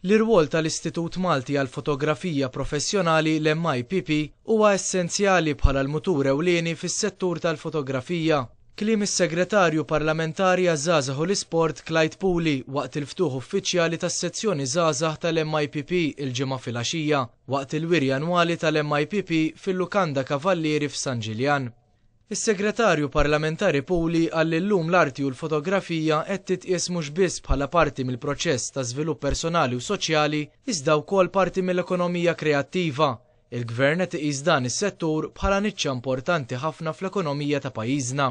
L-irwol tal-Istitut Malti għall-Fotografija Professjonali l-MIPP huwa essenzjali bħala l-mutur ewlieni fis-settur tal-fotografija. Kliem is-Segretarju Parlamentari għaż-Żgħażagħ u l-Isport Clyde Pooley waqt il-ftuħ uffiċjali tas-sezzjoni żgħażagħ tal-MIPP il-ġimgħa filgħaxija waqt il-wirja annwali tal-MIPP fil-Lukanda Kavallieri f'San Ġiljan. Is-Segretarju Parlamentari Pooley qal li llum l-arti u l-fotografija qed titqies mhux biss bħala parti mill-proċess ta' żvilupp personali u soċjali iżda wkoll parti mill-ekonomija kreattiva. Il-Gvern qed iqis dan is-settur bħala niċċa importanti ħafna fl-ekonomija ta' pajjiżna.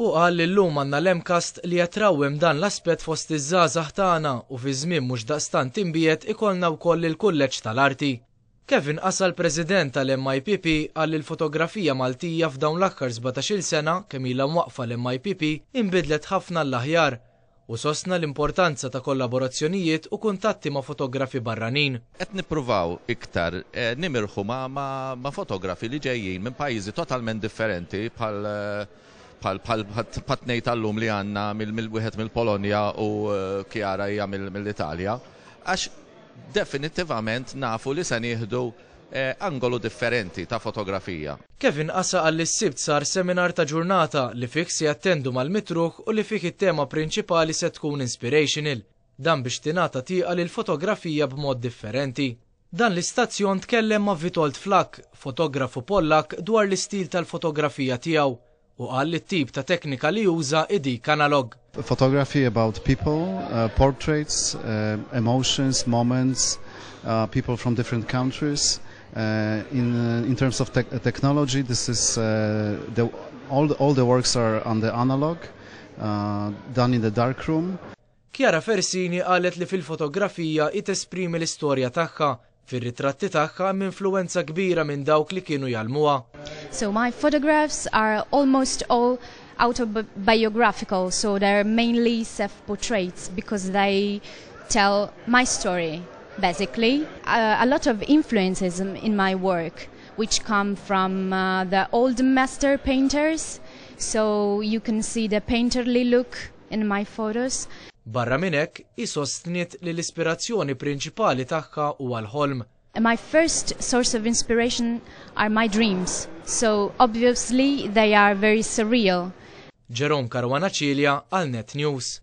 U qal li llum għandna l-Emcast li qed trawwem dan l-aspett fost iż-żgħażagħ tagħna u fi żmien mhux daqstant imbiet ikollna wkoll il-kulleġġ tal-arti. Kevin Qasa l-President tal-MIPP qal li l-fotografija Maltija f'dawn l-aħħar 17-il sena kemm ilha mwaqfa l-MIPP inbidlet ħafna l-aħjar u sostna l-importanza ta' kollaborazzjonijiet u kuntatti ma' fotografi barranin. Qed nippruvaw iktar nimirħu ma' fotografi li ġejjin minn pajjiżi totalment differenti bħal tnejn tal-lum li għandna wieħed mill-Polonja u Kjara hija mill-Italja għax definitivament nafu li se nieħdu angolu differenti ta' fotografija. Kevin Qasa qal li s-sibt sar seminar ta' ġurnata li fih se jattendu mal-mitruħ u li fih it-tema prinċipali se tkun inspirational. Dan biex tingħata tieqa lil fotografija b'mod differenti. Dan l-istazzjon tkellem ma' Witold Flak, fotografu Pollak dwar l-istil tal-fotografija tiegħu u qal li t-tip ta' teknika li juża dik analog. Photography about people, portraits, emotions, moments, people from different countries. In terms of technology, this is all the works are on the analog, done in the dark room. Chiara Fersini qalet li fil-fotografija tesprimi l-istorja tagħha. Fir-ritratti tagħha hemm influwenza kbira minn dawk li kienu jalmuha. So my photographs are almost all autobiographical, so they're mainly self-portraits because they tell my story, basically. A lot of influences in my work, which come from the old master painters, so you can see the painterly look in my photos. Barra minn hekk, isostniet li l-ispirazzjoni prinċipali tagħha huwa l-ħolm. My first source of inspiration are my dreams, so obviously they are very surreal. Jerome Caruana Cilja għal Net News.